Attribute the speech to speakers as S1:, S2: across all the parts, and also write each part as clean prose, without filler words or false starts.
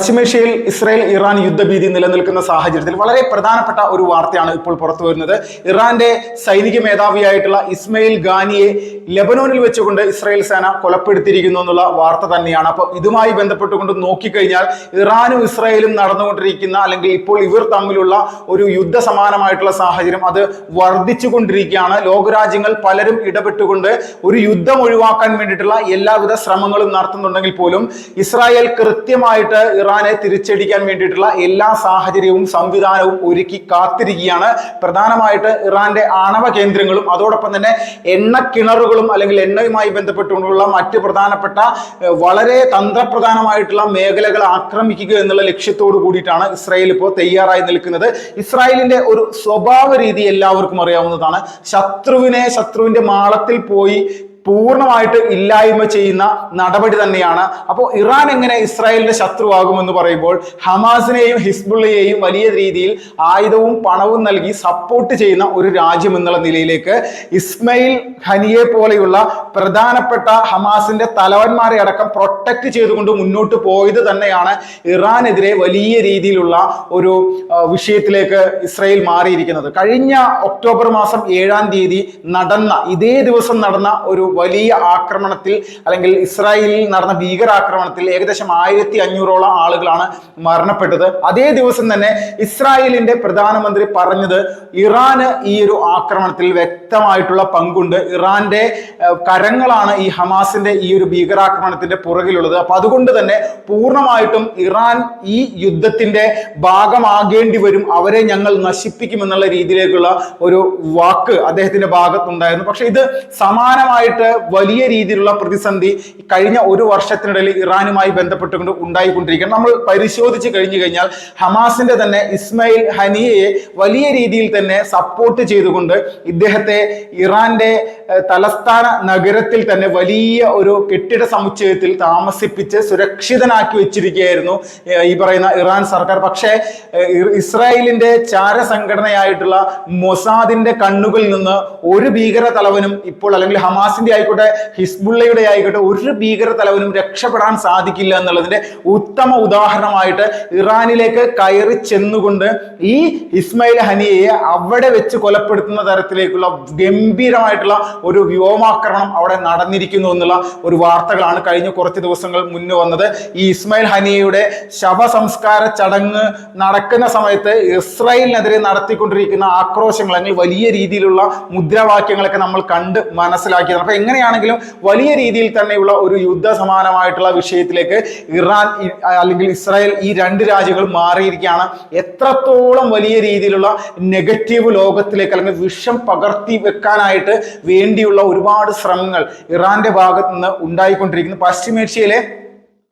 S1: പശ്ചിമേഷ്യയിൽ Israel Iran യുദ്ധഭീതി നിലനിൽക്കുന്ന സാഹചര്യത്തിൽ വളരെ പ്രധാനപ്പെട്ട ഒരു വാർത്തയാണ് ഇപ്പോൾ പുറത്തു വരുന്നത്. ഇറാന്റെ സൈനിക മേധാവിയായിട്ടുള്ള ഇസ്മയിൽ ഖാനിയെ ലെബനോനിൽ വെച്ചുകൊണ്ട് ഇസ്രായേൽ സേന കൊലപ്പെടുത്തിയിരിക്കുന്നു എന്നുള്ള വാർത്ത തന്നെയാണ്. അപ്പോൾ ഇതുമായി ബന്ധപ്പെട്ടുകൊണ്ട് നോക്കിക്കഴിഞ്ഞാൽ ഇറാനും ഇസ്രായേലും നടന്നുകൊണ്ടിരിക്കുന്ന അല്ലെങ്കിൽ ഇപ്പോൾ ഇവർ തമ്മിലുള്ള ഒരു യുദ്ധ സമാനമായിട്ടുള്ള സാഹചര്യം അത് വർദ്ധിച്ചുകൊണ്ടിരിക്കുകയാണ്. ലോകരാജ്യങ്ങൾ പലരും ഇടപെട്ടുകൊണ്ട് ഒരു യുദ്ധം ഒഴിവാക്കാൻ വേണ്ടിയിട്ടുള്ള എല്ലാവിധ ശ്രമങ്ങളും നടത്തുന്നുണ്ടെങ്കിൽ പോലും ഇസ്രായേൽ കൃത്യമായിട്ട് ഇറാനെ തിരിച്ചടിക്കാൻ വേണ്ടിയിട്ടുള്ള എല്ലാ സാഹചര്യവും സംവിധാനവും ഒരുക്കി കാത്തിരിക്കുകയാണ്. പ്രധാനമായിട്ട് ഇറാന്റെ ആണവ കേന്ദ്രങ്ങളും അതോടൊപ്പം തന്നെ എണ്ണക്കിണറുകളും അല്ലെങ്കിൽ എണ്ണയുമായി ബന്ധപ്പെട്ടുകൊണ്ടുള്ള മറ്റ് പ്രധാനപ്പെട്ട വളരെ തന്ത്രപ്രധാനമായിട്ടുള്ള മേഖലകൾ ആക്രമിക്കുക എന്നുള്ള ലക്ഷ്യത്തോടു കൂടിയിട്ടാണ് ഇസ്രായേൽ ഇപ്പോൾ തയ്യാറായി നിൽക്കുന്നത്. ഇസ്രായേലിന്റെ ഒരു സ്വഭാവ രീതി എല്ലാവർക്കും അറിയാവുന്നതാണ്. ശത്രുവിന്റെ മാളത്തിൽ പോയി പൂർണ്ണമായിട്ട് ഇല്ലായ്മ ചെയ്യുന്ന നടപടി തന്നെയാണ്. അപ്പോൾ ഇറാൻ എങ്ങനെ ഇസ്രായേലിന്റെ ശത്രുവാകുമെന്ന് പറയുമ്പോൾ ഹമാസിനെയും ഹിസ്ബുള്ളയെയും വലിയ രീതിയിൽ ആയുധവും പണവും നൽകി സപ്പോർട്ട് ചെയ്യുന്ന ഒരു രാജ്യം എന്നുള്ള നിലയിലേക്ക് ഇസ്മയിൽ ഖനിയെ പോലെയുള്ള പ്രധാനപ്പെട്ട ഹമാസിന്റെ തലവന്മാരെ അടക്കം പ്രൊട്ടക്ട് ചെയ്തുകൊണ്ട് മുന്നോട്ട് പോയത് തന്നെയാണ് ഇറാനെതിരെ വലിയ രീതിയിലുള്ള ഒരു വിഷയത്തിലേക്ക് ഇസ്രായേൽ മാറിയിരിക്കുന്നത്. കഴിഞ്ഞ ഒക്ടോബർ മാസം 7-ാം തീയതി ഇതേ ദിവസം നടന്ന ഒരു വലിയ ആക്രമണത്തിൽ അല്ലെങ്കിൽ ഇസ്രായേലിൽ നടന്ന ഭീകരാക്രമണത്തിൽ ഏകദേശം 1500ഓളം ആളുകളാണ് മരണപ്പെട്ടത്. അതേ ദിവസം തന്നെ ഇസ്രായേലിന്റെ പ്രധാനമന്ത്രി പറഞ്ഞത് ഇറാന് ഈ ഒരു ആക്രമണത്തിൽ വ്യക്തമായിട്ടുള്ള പങ്കുണ്ട്, ഇറാന്റെ കരങ്ങളാണ് ഈ ഹമാസിന്റെ ഈ ഒരു ഭീകരാക്രമണത്തിന്റെ പുറകിലുള്ളത്. അപ്പൊ അതുകൊണ്ട് തന്നെ പൂർണ്ണമായിട്ടും ഇറാൻ ഈ യുദ്ധത്തിന്റെ ഭാഗമാകേണ്ടി വരും, അവരെ ഞങ്ങൾ നശിപ്പിക്കുമെന്നുള്ള രീതിയിലേക്കുള്ള ഒരു വാക്ക് അദ്ദേഹത്തിന്റെ ഭാഗത്തുണ്ടായിരുന്നു. പക്ഷെ ഇത് സമാനമായിട്ട് വലിയ രീതിയിലുള്ള പ്രതിസന്ധി കഴിഞ്ഞ ഒരു വർഷത്തിനിടയിൽ ഇറാനുമായി ബന്ധപ്പെട്ടുകൊണ്ട് ഉണ്ടായിക്കൊണ്ടിരിക്കുകയാണ്. നമ്മൾ പരിശോധിച്ച് കഴിഞ്ഞു കഴിഞ്ഞാൽ ഹമാസിന്റെ തന്നെ ഇസ്മയിൽ ഖനിയയെ വലിയ രീതിയിൽ തന്നെ സപ്പോർട്ട് ചെയ്തുകൊണ്ട് ഇദ്ദേഹത്തെ ഇറാന്റെ തലസ്ഥാന നഗരത്തിൽ തന്നെ വലിയ ഒരു കെട്ടിട സമുച്ചയത്തിൽ താമസിപ്പിച്ച് സുരക്ഷിതനാക്കി വെച്ചിരിക്കുകയായിരുന്നു ഈ പറയുന്ന ഇറാൻ സർക്കാർ. പക്ഷേ ഇസ്രായേലിന്റെ ചാര സംഘടനയായിട്ടുള്ള മൊസാദിന്റെ കണ്ണുകളിൽ നിന്ന് ഒരു ഭീകര തലവനും ഇപ്പോൾ അല്ലെങ്കിൽ ഹമാസിന്റെ ആയിക്കോട്ടെ ഹിസ്ബുള്ളയുടെ ആയിക്കോട്ടെ ഒരു ഭീകര തലവനും രക്ഷപ്പെടാൻ സാധിക്കില്ല എന്നുള്ളതിന്റെ ഉത്തമ ഉദാഹരണമായിട്ട് ഇറാനിലേക്ക് കയറി ചെന്നുകൊണ്ട് ഈ ഇസ്മയിൽ ഖനിയയെ അവിടെ വെച്ച് കൊലപ്പെടുത്തുന്ന തരത്തിലേക്കുള്ള ഗംഭീരമായിട്ടുള്ള ഒരു വ്യോമാക്രമണം അവിടെ നടന്നിരിക്കുന്നു എന്നുള്ള ഒരു വാർത്തകളാണ് കഴിഞ്ഞ കുറച്ച് ദിവസങ്ങൾ മുന്നേ വന്നത്. ഈ ഇസ്മയിൽ ഖനിയയുടെ ശവസംസ്കാര ചടങ്ങ് നടക്കുന്ന സമയത്ത് ഇസ്രായേലിനെതിരെ നടത്തിക്കൊണ്ടിരിക്കുന്ന ആക്രോശങ്ങൾ അല്ലെങ്കിൽ വലിയ രീതിയിലുള്ള മുദ്രാവാക്യങ്ങളൊക്കെ നമ്മൾ കണ്ട് മനസ്സിലാക്കിയത്. അപ്പൊ എങ്ങനെയാണെങ്കിലും വലിയ രീതിയിൽ തന്നെയുള്ള ഒരു യുദ്ധ സമാനമായിട്ടുള്ള വിഷയത്തിലേക്ക് ഇറാൻ അല്ലെങ്കിൽ ഇസ്രായേൽ ഈ രണ്ട് രാജ്യങ്ങൾ മാറിയിരിക്കുകയാണ്. എത്രത്തോളം വലിയ രീതിയിലുള്ള നെഗറ്റീവ് ലോകത്തിലേക്ക് അല്ലെങ്കിൽ വിഷം പകർത്തി വെക്കാനായിട്ട് വേണ്ടിയുള്ള ഒരുപാട് ശ്രമങ്ങൾ ഇറാന്റെ ഭാഗത്ത് നിന്ന് ഉണ്ടായിക്കൊണ്ടിരിക്കുന്നു. പശ്ചിമേഷ്യയിലെ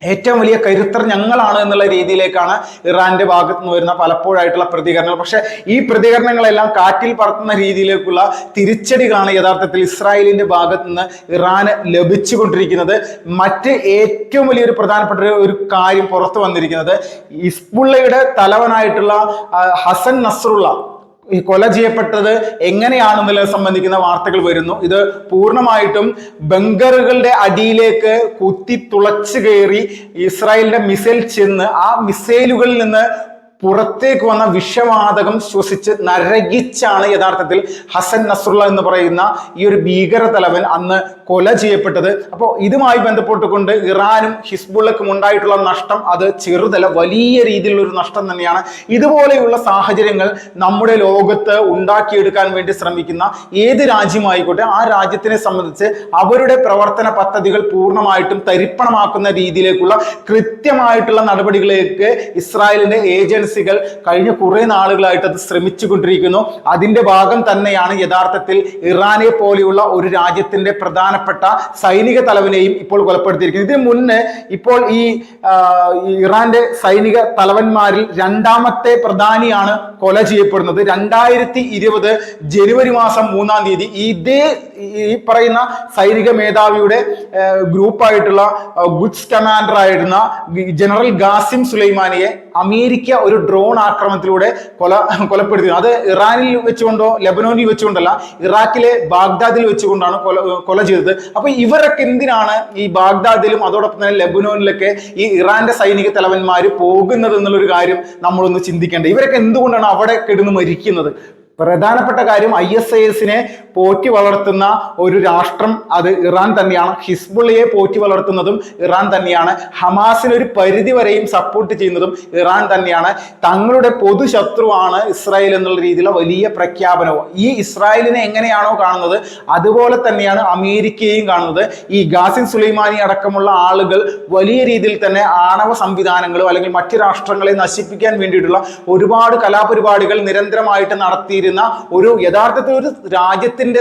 S1: ഏറ്റവും വലിയ കരുത്തർ ഞങ്ങളാണ് എന്നുള്ള രീതിയിലേക്കാണ് ഇറാന്റെ ഭാഗത്ത് നിന്ന് വരുന്ന പലപ്പോഴായിട്ടുള്ള പ്രതികരണങ്ങൾ. പക്ഷെ ഈ പ്രതികരണങ്ങളെല്ലാം കാറ്റിൽ പറത്തുന്ന രീതിയിലേക്കുള്ള തിരിച്ചടികളാണ് യഥാർത്ഥത്തിൽ ഇസ്രായേലിന്റെ ഭാഗത്ത് നിന്ന് ഇറാന് ലഭിച്ചുകൊണ്ടിരിക്കുന്നത്. മറ്റ് ഏറ്റവും വലിയൊരു പ്രധാനപ്പെട്ട ഒരു കാര്യം പുറത്തു വന്നിരിക്കുന്നത് ഹിസ്ബുള്ളയുടെ തലവനായിട്ടുള്ള ഹസൻ നസ്രുള്ള ഈ കൊല ചെയ്യപ്പെട്ടത് എങ്ങനെയാണെന്നുള്ളത് സംബന്ധിക്കുന്ന വാർത്തകൾ വരുന്നു. ഇത് പൂർണ്ണമായിട്ടും ബങ്കറുകളുടെ അടിയിലേക്ക് കുത്തി തുളച്ചു കയറി ഇസ്രായേലിന്റെ മിസൈൽ ചെന്ന് ആ മിസൈലുകളിൽ നിന്ന് പുറത്തേക്ക് വന്ന വിഷവാതകം ശ്വസിച്ച് നരകിച്ചാണ് യഥാർത്ഥത്തിൽ ഹസൻ നസ്രുള്ള എന്ന് പറയുന്ന ഈ ഒരു ഭീകര തലവൻ അന്ന് കൊല ചെയ്യപ്പെട്ടത്. അപ്പോൾ ഇതുമായി ബന്ധപ്പെട്ടുകൊണ്ട് ഇറാനും ഹിസ്ബുള്ളക്കും ഉണ്ടായിട്ടുള്ള നഷ്ടം അത് ചെറുതല്ല, വലിയ രീതിയിലുള്ള ഒരു നഷ്ടം തന്നെയാണ്. ഇതുപോലെയുള്ള സാഹചര്യങ്ങൾ നമ്മുടെ ലോകത്ത് ഉണ്ടാക്കിയെടുക്കാൻ വേണ്ടി ശ്രമിക്കുന്ന ഏത് രാജ്യമായിക്കോട്ടെ ആ രാജ്യത്തിനെ സംബന്ധിച്ച് അവരുടെ പ്രവർത്തന പദ്ധതികൾ പൂർണ്ണമായിട്ടും തരിപ്പണമാക്കുന്ന രീതിയിലേക്കുള്ള കൃത്യമായിട്ടുള്ള നടപടികളിലേക്ക് ഇസ്രായേലിന്റെ ഏജൻസി കഴിഞ്ഞ കുറെ നാളുകളായിട്ട് അത് ശ്രമിച്ചുകൊണ്ടിരിക്കുന്നു. അതിന്റെ ഭാഗം തന്നെയാണ് യഥാർത്ഥത്തിൽ ഇറാനെ പോലെയുള്ള ഒരു രാജ്യത്തിന്റെ പ്രധാനപ്പെട്ട സൈനിക തലവനെയും ഇപ്പോൾ കൊലപ്പെടുത്തിയിരിക്കുന്നത്. ഇതിന് മുന്നേ ഇപ്പോൾ ഈ ഇറാന്റെ സൈനിക തലവന്മാരിൽ രണ്ടാമത്തെ പ്രധാനിയാണ് കൊല ചെയ്യപ്പെടുന്നത്. 2020 ജനുവരി മാസം 3-ാം തീയതി ഈ പറയുന്ന സൈനിക മേധാവിയുടെ ഗ്രൂപ്പായിട്ടുള്ള ഗുഡ്സ് കമാൻഡർ ആയിരുന്ന ജനറൽ ഖാസിം സുലൈമാനിയെ അമേരിക്ക ഒരു ഡ്രോൺ ആക്രമണത്തിലൂടെ കൊലപ്പെടുത്തി. അത് ഇറാനിൽ വെച്ചുകൊണ്ടോ ലെബനോനിൽ വെച്ചുകൊണ്ടല്ല, ഇറാഖിലെ ബാഗ്ദാദിൽ വെച്ചുകൊണ്ടാണ് കൊല ചെയ്തത്. അപ്പൊ ഇവരൊക്കെ എന്തിനാണ് ഈ ബാഗ്ദാദിലും അതോടൊപ്പം തന്നെ ലെബനോനിലൊക്കെ ഈ ഇറാന്റെ സൈനിക തലവന്മാർ പോകുന്നത് എന്നുള്ളൊരു കാര്യം നമ്മളൊന്ന് ചിന്തിക്കേണ്ടത്. ഇവരൊക്കെ എന്തുകൊണ്ടാണ് അവിടെ കിടന്ന് മരിക്കുന്നത്? പ്രധാനപ്പെട്ട കാര്യം ISIS-നെ പോറ്റി വളർത്തുന്ന ഒരു രാഷ്ട്രം അത് ഇറാൻ തന്നെയാണ്. ഹിസ്ബുള്ളയെ പോറ്റി വളർത്തുന്നതും ഇറാൻ തന്നെയാണ്. ഹമാസിന് ഒരു പരിധി വരെയും സപ്പോർട്ട് ചെയ്യുന്നതും ഇറാൻ തന്നെയാണ്. തങ്ങളുടെ പൊതു ശത്രുവാണ് ഇസ്രായേൽ എന്നുള്ള രീതിയിലുള്ള വലിയ പ്രഖ്യാപനവും. ഈ ഇസ്രായേലിനെ എങ്ങനെയാണോ കാണുന്നത് അതുപോലെ തന്നെയാണ് അമേരിക്കയെയും കാണുന്നത്. ഈ ഖാസിം സുലൈമാനി അടക്കമുള്ള ആളുകൾ വലിയ രീതിയിൽ തന്നെ ആണവ സംവിധാനങ്ങളും അല്ലെങ്കിൽ മറ്റു രാഷ്ട്രങ്ങളെ നശിപ്പിക്കാൻ വേണ്ടിയിട്ടുള്ള ഒരുപാട് കലാപരിപാടികൾ നിരന്തരമായിട്ട് നടത്തി ഒരു യഥാർത്ഥത്തിൽ ഒരു രാജ്യത്തിന്റെ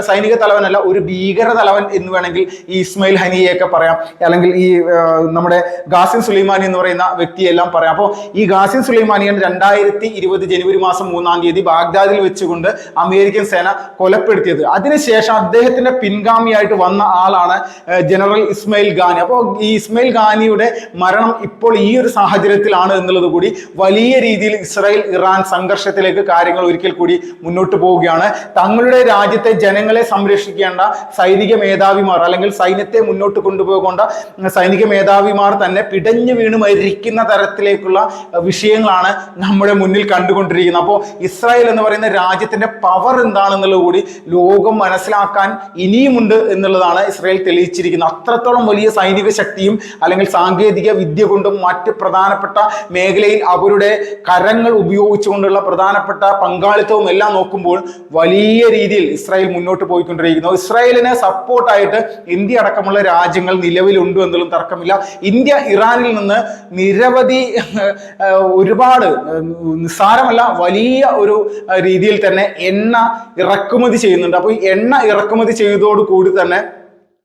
S1: സൈനിക തലവനല്ല, ഒരു ഭീകര തലവൻ എന്ന് വേണമെങ്കിൽ ഈ ഇസ്മയിൽ ഹനിയെയൊക്കെ പറയാം, അല്ലെങ്കിൽ ഈ നമ്മുടെ ഖാസിം സുലൈമാനി എന്ന് പറയുന്ന വ്യക്തിയെല്ലാം പറയാം. അപ്പോൾ ഈ ഖാസിം സുലൈമാനിയാണ് 2020 ജനുവരി മാസം 3-ാം തീയതി ബാഗ്ദാദിൽ വെച്ചുകൊണ്ട് അമേരിക്കൻ സേന കൊലപ്പെടുത്തിയത്. അതിനുശേഷം അദ്ദേഹത്തിന്റെ പിൻഗാമിയായിട്ട് വന്ന ആളാണ് ജനറൽ ഇസ്മയിൽ ഖാനി. അപ്പോൾ ഈ ഇസ്മയിൽ ഖാനിയുടെ മരണം ഇപ്പോൾ ഈ ഒരു സാഹചര്യത്തിലാണ് എന്നുള്ളത് കൂടി വലിയ രീതിയിൽ ഇസ്രായേൽ ഇറാൻ സംഘർഷത്തിലേക്ക് കാര്യങ്ങൾ ഒരിക്കൽ കൂടി മുന്നോട്ട് പോവുകയാണ്. തങ്ങളുടെ രാജ്യത്തെ ജനങ്ങളെ സംരക്ഷിക്കേണ്ട സൈനിക മേധാവിമാർ അല്ലെങ്കിൽ സൈന്യത്തെ മുന്നോട്ട് കൊണ്ടുപോകേണ്ട സൈനിക മേധാവിമാർ തന്നെ പിടഞ്ഞു വീണ് മരിക്കുന്ന തരത്തിലേക്കുള്ള വിഷയങ്ങളാണ് നമ്മുടെ മുന്നിൽ കണ്ടുകൊണ്ടിരിക്കുന്നത്. അപ്പോൾ ഇസ്രായേൽ എന്ന് പറയുന്ന രാജ്യത്തിന്റെ പവർ എന്താണെന്നുള്ളത് കൂടി ലോകം മനസ്സിലാക്കാൻ ഇനിയുമുണ്ട് എന്നുള്ളതാണ് ഇസ്രായേൽ തെളിയിച്ചിരിക്കുന്നത്. അത്രത്തോളം വലിയ സൈനിക ശക്തിയും അല്ലെങ്കിൽ സാങ്കേതിക വിദ്യ കൊണ്ടും മറ്റ് പ്രധാനപ്പെട്ട മേഖലയിൽ അവരുടെ കരങ്ങൾ ഉപയോഗിച്ചുകൊണ്ടുള്ള പ്രധാനപ്പെട്ട പങ്കാളിത്തവും എല്ലാം നോക്കുമ്പോൾ വലിയ രീതിയിൽ ഇസ്രായേൽ മുന്നോട്ട് പോയിക്കൊണ്ടിരിക്കുന്നു. ഇസ്രായേലിനെ സപ്പോർട്ടായിട്ട് ഇന്ത്യ അടക്കമുള്ള രാജ്യങ്ങൾ നിലവിലുണ്ട് എന്നതിലും തർക്കമില്ല. ഇന്ത്യ ഇറാനിൽ നിന്ന് നിരവധി ഒരുപാട് നിസ്സാരമല്ല വലിയ ഒരു രീതിയിൽ തന്നെ എണ്ണ ഇറക്കുമതി ചെയ്യുന്നുണ്ട്. അപ്പോൾ ഈ എണ്ണ ഇറക്കുമതി ചെയ്തതോടുകൂടി തന്നെ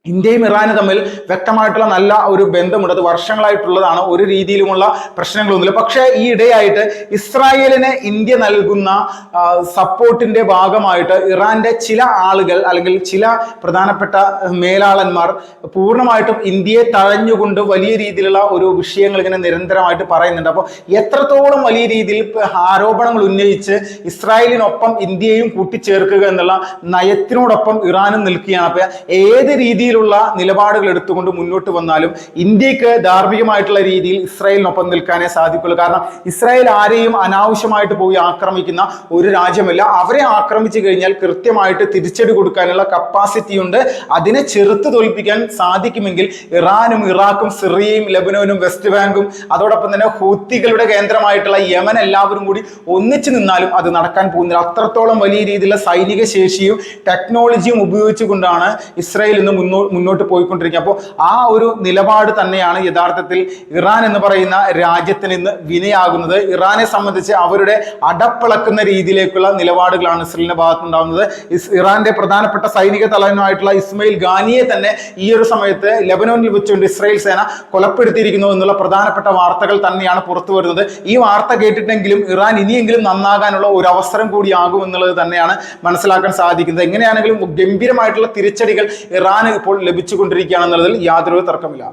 S1: ഇന്ത്യയും ഇറാനും തമ്മിൽ വ്യക്തമായിട്ടുള്ള നല്ല ഒരു ബന്ധമുണ്ട്. അത് വർഷങ്ങളായിട്ടുള്ളതാണ്. ഒരു രീതിയിലുമുള്ള പ്രശ്നങ്ങളൊന്നുമില്ല. പക്ഷേ ഈ ഇടയായിട്ട് ഇസ്രായേലിന് ഇന്ത്യ നൽകുന്ന സപ്പോർട്ടിന്റെ ഭാഗമായിട്ട് ഇറാന്റെ ചില ആളുകൾ അല്ലെങ്കിൽ ചില പ്രധാനപ്പെട്ട മേലാളന്മാർ പൂർണ്ണമായിട്ടും ഇന്ത്യയെ തഴഞ്ഞുകൊണ്ട് വലിയ രീതിയിലുള്ള ഒരു വിഷയങ്ങൾ ഇങ്ങനെ നിരന്തരമായിട്ട് പറയുന്നുണ്ട്. അപ്പോൾ എത്രത്തോളം വലിയ രീതിയിൽ ആരോപണങ്ങൾ ഉന്നയിച്ച് ഇസ്രായേലിനൊപ്പം ഇന്ത്യയും കൂട്ടിച്ചേർക്കുക എന്നുള്ള നയത്തിനോടൊപ്പം ഇറാനും നിൽക്കുകയാണ്. അപ്പോൾ ഏത് രീതിയിൽ നിലപാടുകൾ എടുത്തുകൊണ്ട് മുന്നോട്ട് വന്നാലും ഇന്ത്യക്ക് ധാർമ്മികമായിട്ടുള്ള രീതിയിൽ ഇസ്രായേലിനൊപ്പം നിൽക്കാനേ സാധിക്കുള്ളൂ. കാരണം ഇസ്രായേൽ ആരെയും അനാവശ്യമായിട്ട് പോയി ആക്രമിക്കുന്ന ഒരു രാജ്യമല്ല. അവരെ ആക്രമിച്ചു കഴിഞ്ഞാൽ കൃത്യമായിട്ട് തിരിച്ചടി കൊടുക്കാനുള്ള കപ്പാസിറ്റി ഉണ്ട്. അതിനെ ചെറുത്ത് തോൽപ്പിക്കാൻ സാധിക്കുമെങ്കിൽ ഇറാനും ഇറാഖും സിറിയയും ലെബനോനും വെസ്റ്റ് ബാങ്കും അതോടൊപ്പം തന്നെ ഹൂത്തികളുടെ കേന്ദ്രമായിട്ടുള്ള യമൻ എല്ലാവരും കൂടി ഒന്നിച്ചു നിന്നാലും അത് നടക്കാൻ പോകുന്നില്ല. അത്രത്തോളം വലിയ രീതിയിലുള്ള സൈനിക ശേഷിയും ടെക്നോളജിയും ഉപയോഗിച്ചുകൊണ്ടാണ് ഇസ്രായേൽ ഇന്ന് മുന്നോട്ട് പോയിക്കൊണ്ടിരിക്കുക. അപ്പോൾ ആ ഒരു നിലപാട് തന്നെയാണ് യഥാർത്ഥത്തിൽ ഇറാൻ എന്ന് പറയുന്ന രാജ്യത്തിന് ഇന്ന് വിനയാകുന്നത്. ഇറാനെ സംബന്ധിച്ച് അവരുടെ അടപ്പിളക്കുന്ന രീതിയിലേക്കുള്ള നിലപാടുകളാണ് ഇസ്രായേലിന്റെ ഭാഗത്തുണ്ടാകുന്നത്. ഇറാന്റെ പ്രധാനപ്പെട്ട സൈനിക തലവനായിട്ടുള്ള ഇസ്മയിൽ ഖാനിയെ തന്നെ ഈ ഒരു സമയത്ത് ലെബനോനിൽ വെച്ചുകൊണ്ട് ഇസ്രായേൽ സേന കൊലപ്പെടുത്തിയിരിക്കുന്നു എന്നുള്ള പ്രധാനപ്പെട്ട വാർത്തകൾ തന്നെയാണ് പുറത്തു വരുന്നത്. ഈ വാർത്ത കേട്ടിട്ടെങ്കിലും ഇറാൻ ഇനിയെങ്കിലും നന്നാകാനുള്ള ഒരു അവസരം കൂടിയാകും എന്നുള്ളത് തന്നെയാണ് മനസ്സിലാക്കാൻ സാധിക്കുന്നത്. എങ്ങനെയാണെങ്കിലും ഗംഭീരമായിട്ടുള്ള തിരിച്ചടികൾ ഇറാൻ ഇപ്പോൾ ലഭിച്ചുകൊണ്ടിരിക്കുകയാണെന്നുള്ളതിൽ യാതൊരു തർക്കമില്ല.